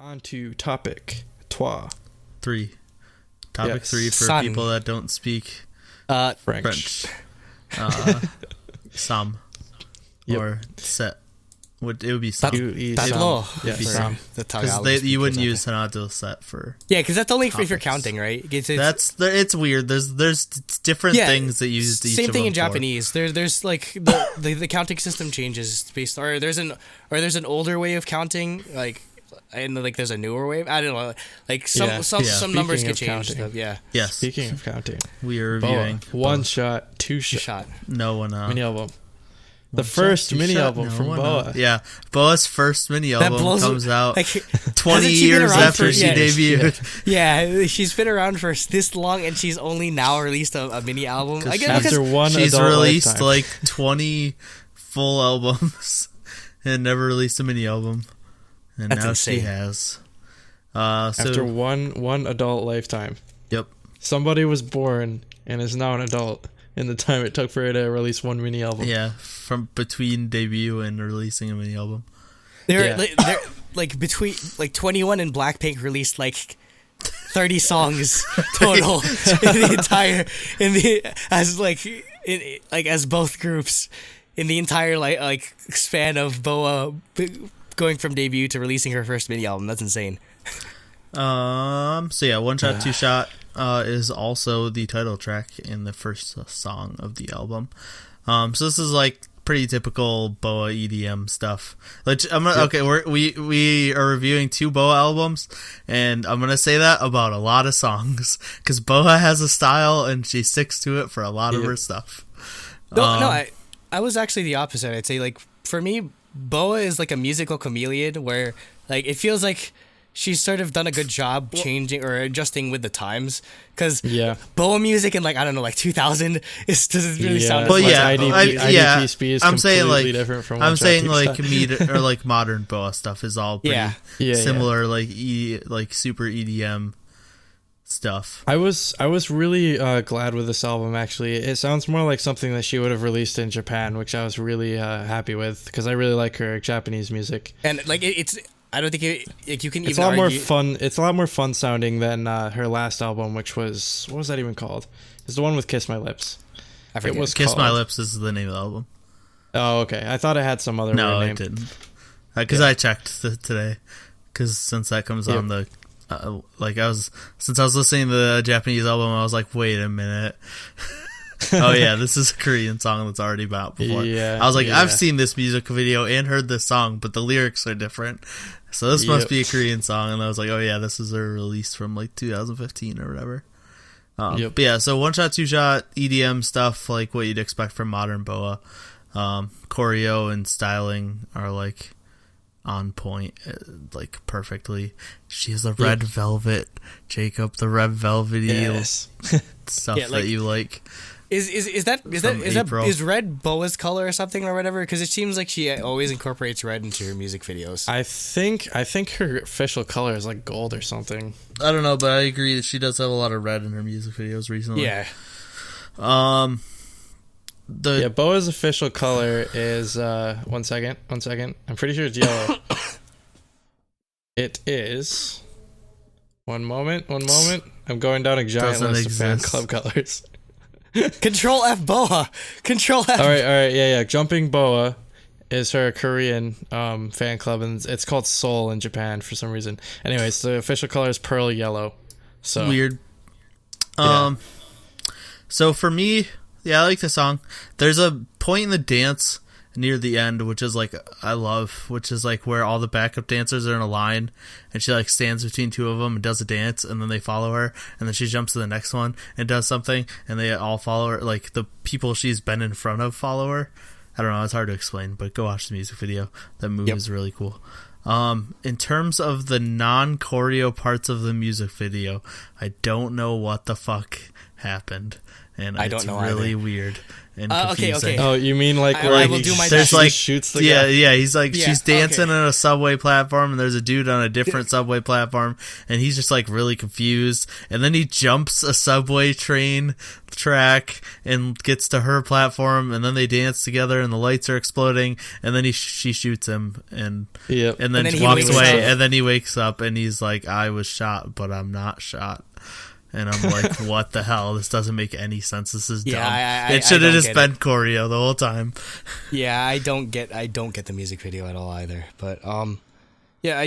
On to topic trois. 3. Topic Yes. 3 for Sun. people that don't speak French. Sam. Yep. Or set. It would be Sam. Tatlo. Yes. Sam. Because you wouldn't use Hanado set for. Yeah, because that's only if you're topics. counting, right? It's weird. There's different things that you use each same of thing them in for. Japanese. There's like the counting system changes based, or there's an older way of counting, like, and like there's a newer way. I don't know. Like some numbers Speaking get of changed. counting. Yeah. Yes. Speaking of counting, We are reviewing. BoA, one shot, two Shot. shot No one. mini album. One The first shot, mini two shot, album no from one. BoA. Yeah, BoA's first mini album comes out Like, 20 hasn't she been years around after for- she yeah, debuted. Yeah, she's been around for this long, and she's only now released a mini album. I guess After one She's adult released lifetime. like 20 full albums and never released a mini album. And That's now insane. she has. After one adult lifetime. Yep. Somebody was born and is now an adult in the time it took for her to release one mini album. Yeah, from between debut and releasing a mini album. they're like between like 21 and Blackpink released like 30 songs total as both groups in the entire like span of BoA going from debut to releasing her first mini album. That's insane. So yeah, One Shot, Two Shot is also the title track in the first song of the album. So this is like pretty typical BoA EDM stuff. We are reviewing 2 BoA albums, and I'm gonna say that about a lot of songs because BoA has a style and she sticks to it for a lot of her stuff. I was actually the opposite. I'd say, like, for me, BoA is like a musical chameleon where, like, it feels like she's sort of done a good job changing or adjusting with the times. Because BoA music in, like, I don't know, like 2000 doesn't really sound as Well, much. yeah, IDP speed is I'm saying completely like different from I'm One saying Shot, like Two Shot. or like modern BoA stuff is all pretty similar, like like super EDM stuff. I was really glad with this album. Actually, it sounds more like something that she would have released in Japan, which I was really happy with because I really like her Japanese music. And, like, I don't think you can even It's a lot more argue. fun. It's a lot more fun sounding than her last album, which was, what was that even called? It's the one with "Kiss My Lips." I forget. It was Kiss My called- Lips is the name of the album. Oh, okay. I thought it had some other No, weird it name. didn't. Because I checked today. Because since that comes on the since I was listening to the Japanese album, I was like, wait a minute. Oh yeah, this is a Korean song that's already been out before. Yeah, I was like, yeah. I've seen this music video and heard this song, but the lyrics are different. So this must be a Korean song. And I was like, oh yeah, this is a release from like 2015 or whatever. But yeah, so One Shot, Two Shot, EDM stuff, like what you'd expect from modern BoA. Choreo and styling are like on point, like perfectly. She has the red velvet, Jacob, the red velvety stuff that you like. Is red BoA's color or something or whatever? Because it seems like she always incorporates red into her music videos. I think her official color is like gold or something. I don't know, but I agree that she does have a lot of red in her music videos recently. Yeah. BoA's official color is one second. I'm pretty sure it's yellow. It is. One moment. I'm going down a giant Doesn't list of fan exist. club colors. Control F BoA. Control F. All right, yeah. Jumping BoA is her Korean fan club, and it's called Seoul in Japan for some reason. Anyways, the official color is pearl yellow. So weird. Yeah. So for me, I like the song. There's a point in the dance near the end, which is like I love, which is like where all the backup dancers are in a line, and she like stands between 2 of them and does a dance, and then they follow her, and then she jumps to the next one and does something, and they all follow her. Like the people she's been in front of follow her. I don't know, it's hard to explain, but go watch the music video. That move is really cool. In terms of the non-choreo parts of the music video, I don't know what the fuck happened, and I don't know really either. Weird and confusing. okay. Oh, you mean like where I will do my best. like shoots the guy? Yeah, he's like Yeah, she's dancing okay. on a subway platform, and there's a dude on a different subway platform, and he's just like really confused, and then he jumps a subway train track and gets to her platform, and then they dance together, and the lights are exploding, and then she shoots him, and and then he walks wakes away, up. and then he wakes up and he's like, I was shot, but I'm not shot. And I'm like, what the hell? This doesn't make any sense. This is dumb. It should have just been choreo the whole time. Yeah, I don't get the music video at all either. But yeah,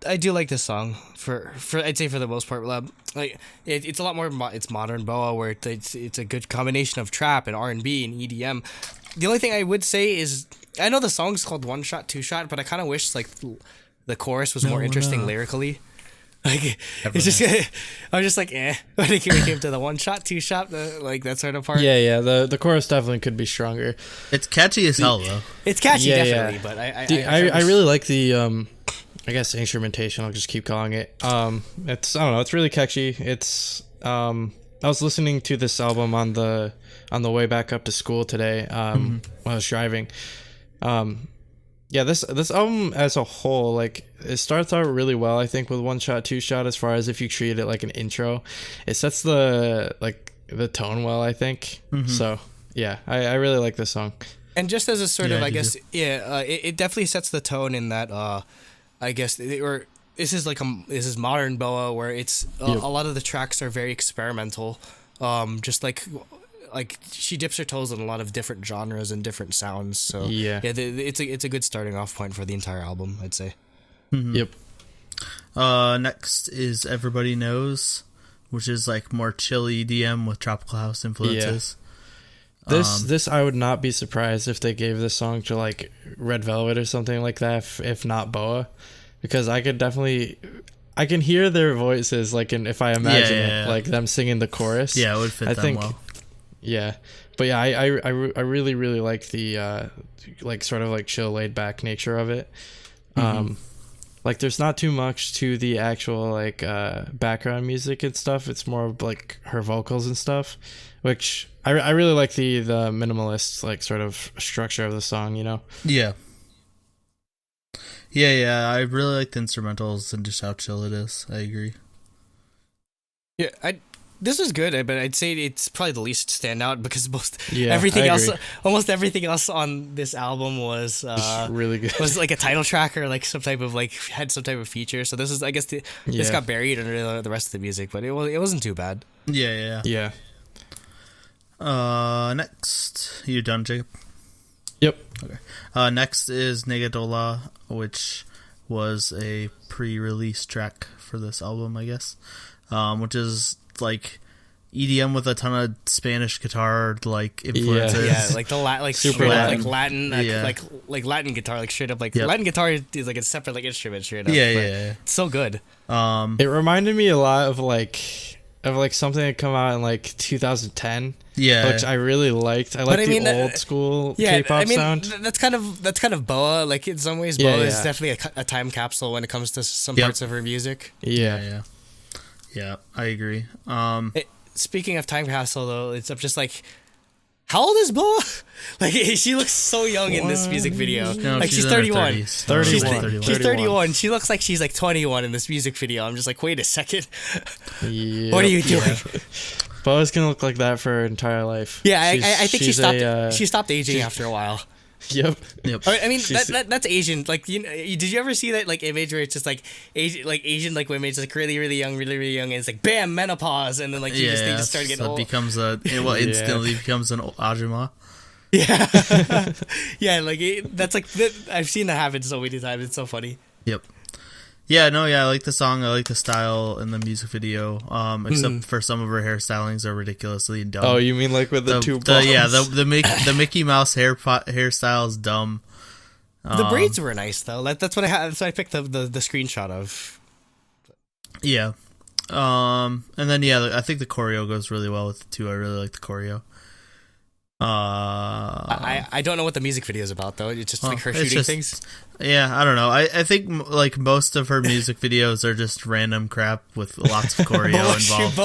I do like this song for I'd say for the most part. Like it's a lot more it's modern BoA, where it's a good combination of trap and R&B and EDM. The only thing I would say is, I know the song's called One Shot, Two Shot, but I kind of wish like the chorus was more interesting lyrically. Like it's just, I was just like, when it came to the one shot, two shot, like that sort of part. Yeah. The chorus definitely could be stronger. It's catchy as hell though. It's catchy, definitely. But I really like the I guess instrumentation. I'll just keep calling it. It's, I don't know. It's really catchy. It's I was listening to this album on the way back up to school today. When I was driving. Yeah, this album as a whole, like, it starts out really well, I think, with One Shot, Two Shot, as far as if you treat it like an intro. It sets the tone well, I think. So, yeah, I really like this song. And just as a sort of, I guess, it definitely sets the tone in that, I guess, this is modern BoA, where it's, a lot of the tracks are very experimental. Just like she dips her toes in a lot of different genres and different sounds. So it's a good starting off point for the entire album, I'd say. Yep. Next is Everybody Knows, which is like more chill EDM with tropical house influences. This I would not be surprised if they gave this song to like Red Velvet or something like that, if not BoA, because I can hear their voices, like, if I imagine it, like them singing the chorus. Yeah, it would fit them well. Yeah, but yeah, I really really like the like sort of like chill, laid back nature of it. Like there's not too much to the actual like background music and stuff. It's more of like her vocals and stuff, which I really like the minimalist like sort of structure of the song, you know. Yeah. I really like the instrumentals and just how chill it is. I agree. Yeah, this was good, but I'd say it's probably the least standout, because almost everything else on this album was really good. Was like a title track or like some type of had some type of feature. So this is, I guess, this got buried under the rest of the music, but it wasn't too bad. Yeah. Next, you done, Jacob? Yep. Okay. Next is Negadola, which was a pre-release track for this album, I guess. Which is like EDM with a ton of Spanish guitar like influences. Yeah, like the super Latin, like Latin guitar, like straight up Latin guitar is like a separate like instrument straight up. Yeah. It's so good. It reminded me a lot of like something that come out in like 2010. Yeah, which I really liked. I like the old school K-pop sound. That's kind of BoA. Like in some ways, BoA is definitely a time capsule when it comes to some parts of her music. Yeah, I agree. Speaking of time capsule, though, it's just like, how old is BoA? Like, she looks so young in this music video. No, like she's 31. She's 31. She looks like she's like 21 in this music video. I'm just like, wait a second. Yep. What are you doing? BoA's gonna look like that for her entire life. Yeah, I think she stopped aging after a while. Yep. I mean, that's Asian. Like, did you ever see that like image where it's just like Asian like women, just like really really young, and it's like bam, menopause, and then like they just start getting old. Instantly becomes an ajumma. Yeah, yeah, like that's like I've seen that happen so many times. It's so funny. Yep. Yeah, I like the song. I like the style in the music video. Except for some of her hairstylings are ridiculously dumb. Oh, you mean like with the two balls? The Mickey Mouse hairstyle is dumb. The braids were nice though. That's what I had. So I picked the screenshot of. Yeah. And then I think the choreo goes really well with the two. I really like the choreo. I don't know what the music video is about though. It's just like her shooting things. Yeah, I don't know. I think like most of her music videos are just random crap with lots of choreo involved.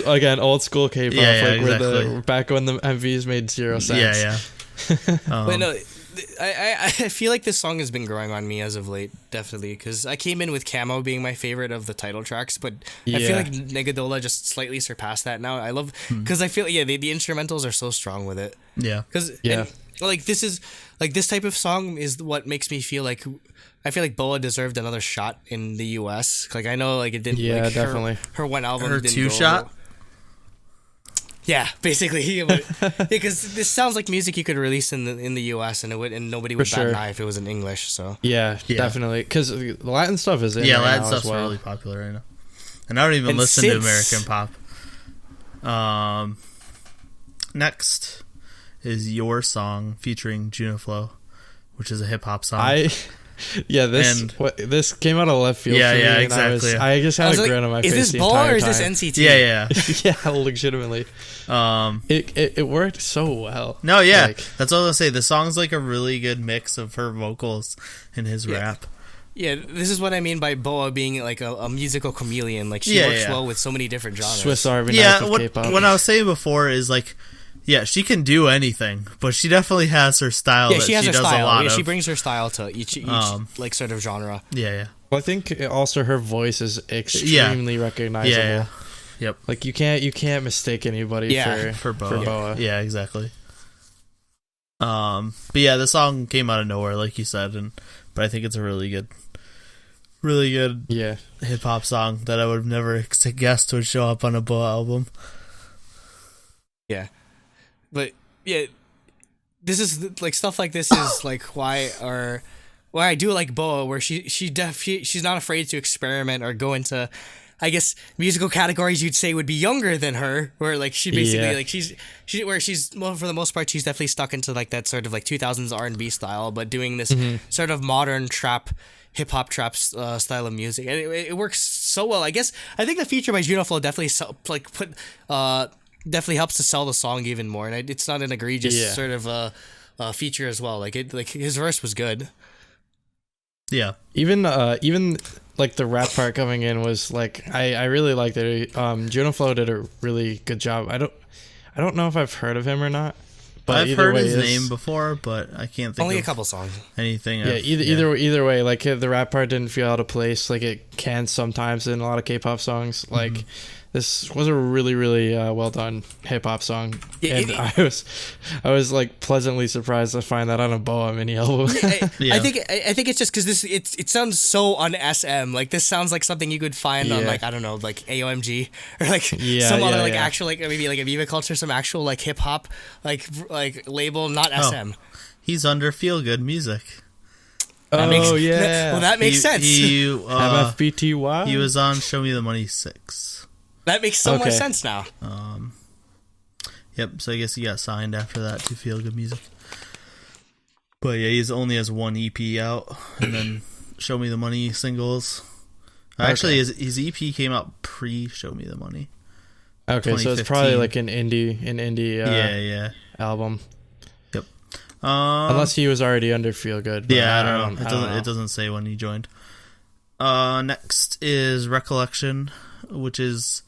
Again, old school K-pop. Exactly. Where back when the MVs made 0 sense. Yeah. But no, I feel like this song has been growing on me as of late, definitely, because I came in with Camo being my favorite of the title tracks, but I feel like Negadola just slightly surpassed that now. I love, because I feel the instrumentals are so strong with it. Yeah. Because like this is like this type of song is what makes me feel like I feel like BoA deserved another shot in the U.S. Like I know like it didn't. Yeah, like, definitely. Her one album. Her didn't two go, shot. Yeah, basically, because this sounds like music you could release in the U.S. and nobody would bat an eye if it was in English. So yeah. Definitely, because the Latin stuff is in. Yeah, right Latin now stuff's as well. really popular right now, and I don't even listen to American pop. Next is Your Song featuring Juniflow, which is a hip hop song. This came out of left field. Yeah, for me, yeah, and exactly. I just had a grin on my face. Is this the BoA entire or is this time. NCT? Yeah. Yeah, legitimately. It worked so well. No, yeah, Like, that's what I was gonna say. The song's like a really good mix of her vocals and his rap. Yeah, this is what I mean by BoA being like a musical chameleon. Like she works well with so many different genres. Swiss Army knife of K-pop. What I was saying before is like, yeah, she can do anything, but she definitely has her style. Yeah, she has her does style. A lot yeah, of. she brings her style to each like sort of genre. Yeah. Well, I think also her voice is extremely recognizable. Yeah. Yep. Like you can't mistake anybody for BoA. For BoA. Yeah, exactly. But yeah, the song came out of nowhere, like you said, but I think it's a really good hip hop song that I would have never guessed would show up on a BoA album. Yeah, but yeah, this is like stuff like this is like why I do like BoA, where she's not afraid to experiment or go into, I guess, musical categories you'd say would be younger than her, where like she basically like she's well, for the most part she's definitely stuck into like that sort of like 2000s R&B style, but doing this sort of modern hip hop trap style of music, and it works so well. I think the feature by Juniflow definitely definitely helps to sell the song even more, and it's not an egregious sort of feature as well. Like his verse was good. Yeah, even like the rap part coming in was like I really liked it. Juniflow did a really good job. I don't know if I've heard of him or not, but I've heard his name before, but I can't think only of a couple songs. Anything. Yeah, either way, like the rap part didn't feel out of place, like it can sometimes in a lot of K-pop songs. Like this was a really really well done hip hop song, and I was like pleasantly surprised to find that on a BoA mini album. I think it's just because it sounds so un SM. Like this sounds like something you could find on like I don't know like AOMG or like some other like actual like maybe like Aviva Culture, some actual like hip hop like label, not SM. He's under Feel Good Music. That makes sense. MFBTY. He was on Show Me the Money 6. That makes so much sense now. Yep. So I guess he got signed after that to Feel Good Music. But yeah, he's only has one EP out, and then Show Me the Money singles. Actually, his EP came out pre Show Me the Money. Okay, so it's probably like an indie album. Yep. Unless he was already under Feel Good. Yeah, I don't know. It doesn't say when he joined. Next is Recollection, which is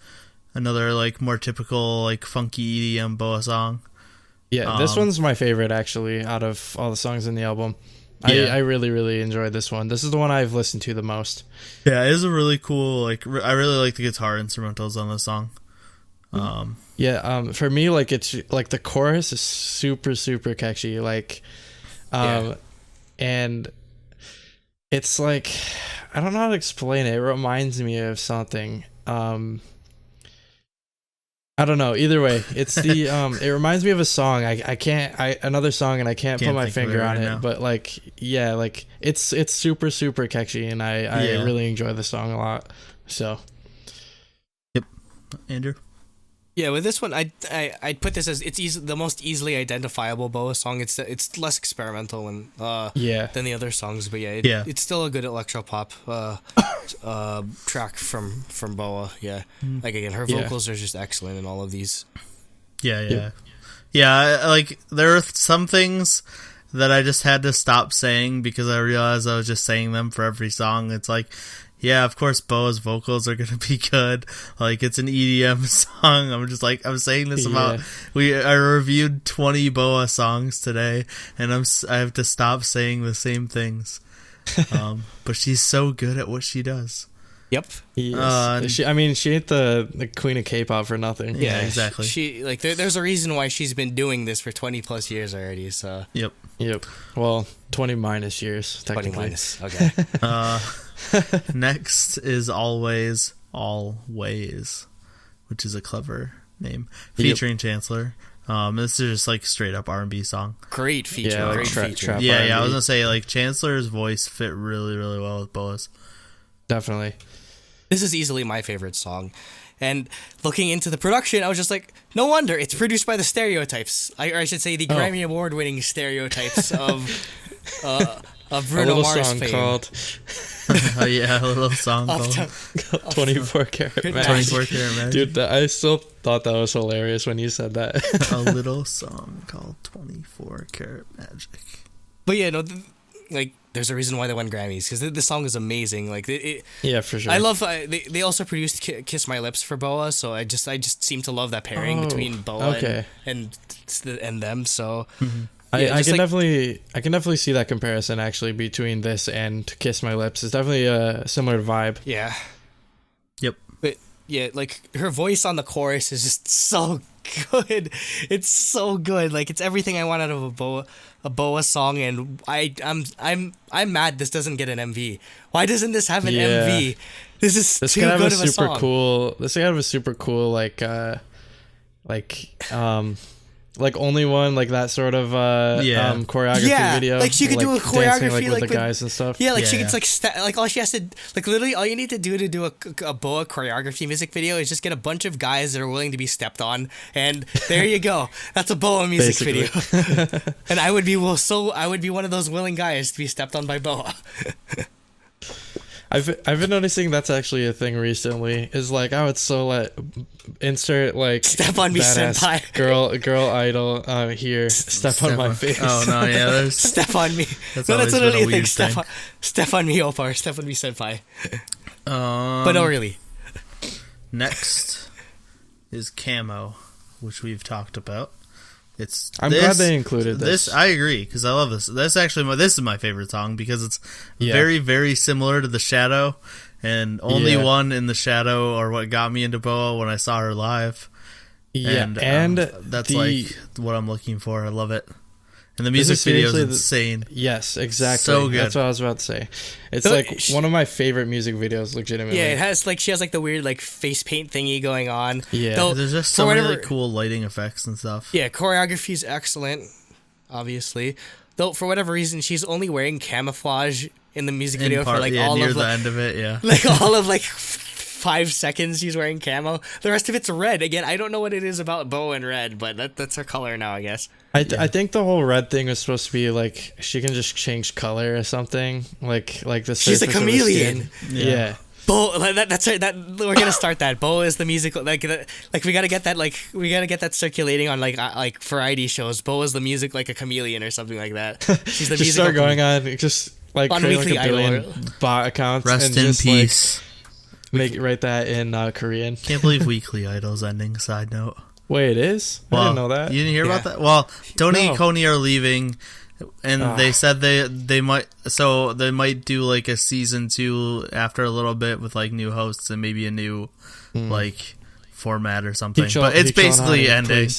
another like more typical like funky EDM BoA song. Yeah, this one's my favorite actually out of all the songs in the album. I really really enjoyed this one. This is the one I've listened to the most. Yeah, it is a really cool like I really like the guitar instrumentals on this song. For me, like it's like the chorus is super super catchy, like and it's like I don't know how to explain it. It reminds me of something. I don't know. Either way, it's the it reminds me of a song. Another song, and I can't put my finger on it. But like, yeah, like it's super super catchy, and I really enjoy the song a lot. So, yep, Andrew. Yeah, with this one, I'd put this as the most easily identifiable BoA song. It's less experimental than the other songs, but it's still a good electropop track from BoA. Yeah, like again, her vocals are just excellent in all of these. Yeah. Like there are some things that I just had to stop saying because I realized I was just saying them for every song. It's like, yeah, of course BoA's vocals are gonna be good. Like it's an EDM song. I'm just like I'm saying this about I reviewed 20 BoA songs today, and I have to stop saying the same things. But she's so good at what she does. Yep. Yes. She ain't the queen of K-pop for nothing. Yeah, exactly. She like there's a reason why she's been doing this for 20 plus years already. So. Yep. Well, 20 minus years technically. 20 minus. Okay. Next is Always, which is a clever name, featuring Chancellor. This is just like straight up R&B song. Great feature. Yeah, like great feature. trap Yeah, R&B. I was gonna say like Chancellor's voice fit really, really well with BoA's. Definitely. This is easily my favorite song. And looking into the production, I was just like, no wonder it's produced by the Stereotypes. Or I should say the Grammy Award-winning Stereotypes of Bruno Mars song fame. called Oh yeah, a little song called 24 Karat Magic. 24 Karat Magic. Dude, I still thought that was hilarious when you said that. A little song called 24 Karat Magic. But yeah, no, there's a reason why they won Grammys, because this song is amazing. Like, Yeah, for sure. I love. They also produced "Kiss My Lips" for BoA, so I just seem to love that pairing between BoA and them. So I can definitely see that comparison actually between this and "Kiss My Lips." It's definitely a similar vibe. Yeah. Yep. But yeah, like her voice on the chorus is just so good. It's so good. Like, it's everything I want out of a BoA song, and I'm mad this doesn't get an MV. Why doesn't this have an MV? This too could have good a of a super song. cool. This could have a super cool like only one, like that sort of choreography video. Like she could do a dancing, choreography with the guys and stuff. Yeah, like she could like all she has to literally all you need to do a BoA choreography music video is just get a bunch of guys that are willing to be stepped on, and there you go. That's a BoA music video. And I would be one of those willing guys to be stepped on by BoA. I've been noticing that's actually a thing recently. Is like, oh, it's so insert like step on me, senpai. Girl idol here. Step on my face. Oh no, yeah, there's step on me. That's literally a thing. thing. Step on me, Opar. Step on me, senpai. But no, really. Next is Camo, which we've talked about. I'm glad they included this. I agree, because I love this. This is my favorite song because it's very, very similar to The Shadow, and Only One in The Shadow are what got me into BoA when I saw her live. Yeah, and that's like what I'm looking for. I love it. And the music video is insane. Yes, exactly. So good. That's what I was about to say. It's like one of my favorite music videos, legitimately. Yeah, it has she has like the weird like face paint thingy going on. Yeah, there's just so many cool lighting effects and stuff. Yeah, choreography is excellent, obviously. Though for whatever reason, she's only wearing camouflage in the music video for like all near of the end of it. Yeah, like all of like 5 seconds she's wearing camo. The rest of it's red. Again, I don't know what it is about BoA and red, but that's her color now, I guess. I think the whole red thing was supposed to be like she can just change color or something. Like the she's a chameleon. Yeah. BoA, that's it. That we're gonna start that. BoA is the musical. Like we gotta get that circulating on like variety shows. BoA is the music like a chameleon or something like that. She's the just start going on just like on Weekly like a billion Idol. bot accounts. Rest and in just, peace. Write that in Korean. Can't believe Weekly Idol's ending. Side note. Wait, it is? Well, I didn't know that. You didn't hear about that? Well, Tony and Coney are leaving, and they said they might do like a season 2 after a little bit with like new hosts and maybe a new like format or something. But it's basically ending.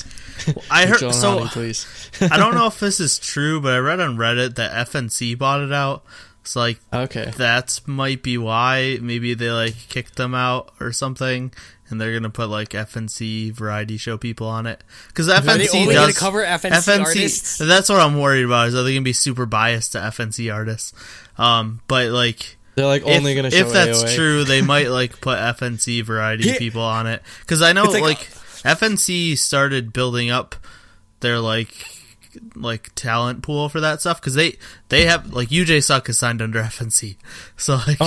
I heard I don't know if this is true, but I read on Reddit that FNC bought it out. So like that might be why maybe they like kicked them out or something. And they're gonna put like FNC variety show people on it because FNC gonna cover FNC artists. That's what I'm worried about. Is are they gonna be super biased to FNC artists? But like they're like only gonna show if that's AOA. true, they might like put FNC variety people on it because I know like FNC started building up their like talent pool for that stuff because they have like UJ Suck is signed under FNC, so like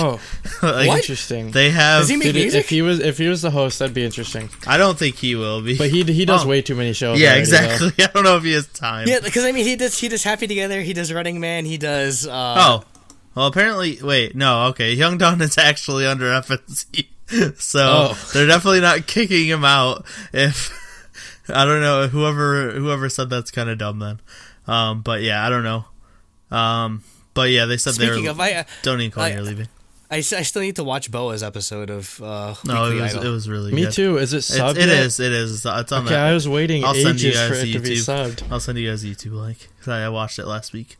like, interesting. They have. Does he make music? If he was the host, that'd be interesting. I don't think he will be, but he does way too many shows. Yeah, already, exactly. Though. I don't know if he has time. Yeah, because I mean he does Happy Together, he does Running Man, he does. Well, apparently, wait, no, okay, Youngdon is actually under FNC, so they're definitely not kicking him out. If I don't know, whoever said that's kind of dumb then. But yeah, I don't know. But yeah, they said Tony and Coney are leaving. I still need to watch BoA's episode of No, Weekly Idol. it was really Me good. too. Is it subbed? It yet? is. It's on Okay, that. I was waiting I'll send you ages guys for it to be YouTube. subbed. I'll send you guys a YouTube link. 'Cause I watched it last week.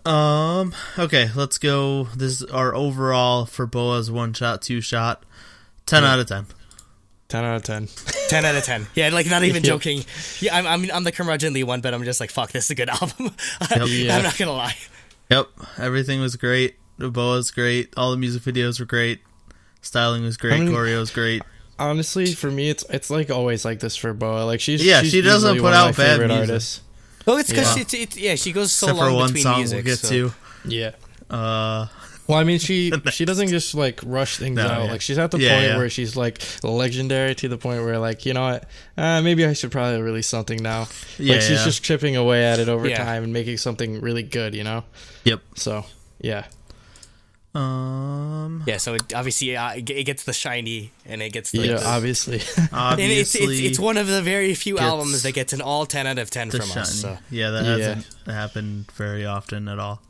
Okay, let's go. This is our overall for BoA's 1-shot, 2-shot. 10 out of 10. 10 out of 10. 10 out of 10. Yeah, like not even Yep. joking. Yeah, I'm the curmudgeonly one, but I'm just like, fuck, this is a good album. Yeah. I'm not gonna lie. Yep, everything was great. BoA's great. All the music videos were great. Styling was great. Choreo was great. Honestly, for me, it's like always like this for BoA. Like she's Yeah, she's she doesn't easily put one of out my bad favorite music. artists. Well, it's because Yeah. she goes so Except for long one between song music. we'll get so. to. Yeah. Uh, Well, I mean, she doesn't just like rush things No, out. yeah. Like she's at the Yeah, point yeah. where she's like legendary to the point where like, you know what, maybe I should probably release something now. Yeah, Like she's yeah. just chipping away at it over Yeah. time and making something really good. You know. Yep. So yeah. Yeah, so it, obviously it gets the shiny and it gets the. Yeah. the- Obviously. and it's Obviously, one of the very few gets albums that gets an all 10 out of 10 the from shiny. us. So Yeah, that Yeah. hasn't happened very often at all.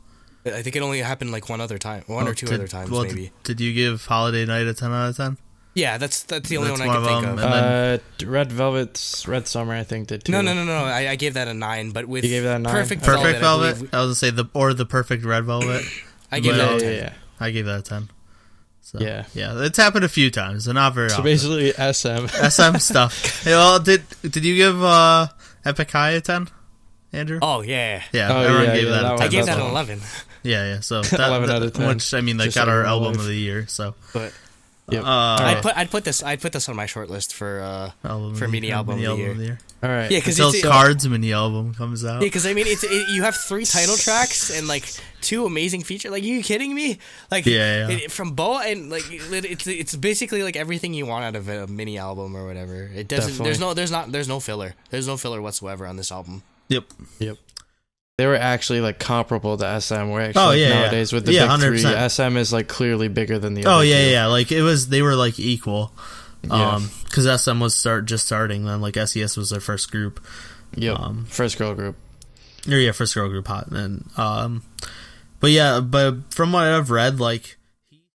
I think it only happened like one other time, one or two other times maybe. Did you give Holiday Night a 10 out of 10? Yeah, that's the only That's one I one can of think them, of. and then- Red Velvet's Red Summer, I think did too. No. I gave that a 9, but with You gave that a 9? Perfect Perfect Velvet? I, believe I was going to say the Perfect Red Velvet. I gave But, that Yeah, a yeah, 10. yeah. I gave that a 10. So, Yeah. Yeah, it's happened a few times, and not very So often. basically, SM. SM stuff. Hey, well, did you give Epic High a 10, Andrew? Oh yeah, Yeah, Oh, everyone yeah, gave yeah, that that a one- 10. I gave that's that the an one. 11. Yeah, so 11 out of 10. Which, I mean, they Just got like our my album life. of the year, so. But Yep. I'd Alright. put this on my short list for Album for of the mini year, album mini of the year. All right. Yeah, because Until it's Cards mini album comes out. Yeah, because I mean, you have 3 title tracks and like 2 amazing features. Like, are you kidding me? Like, Yeah. from BoA and like it's basically like everything you want out of a mini album or whatever. It doesn't. Definitely. There's no filler. There's no filler whatsoever on this album. Yep. They were actually like comparable to SM. Where actually Oh, yeah, yeah. nowadays with the Yeah, big 3, 100%. SM is like clearly bigger than the Oh other yeah, two. yeah. Like they were like equal. Yeah. Because SM was just starting then. Like SES was their first group. Yep. First girl group. Or yeah, first girl group hot. And but from what I've read, like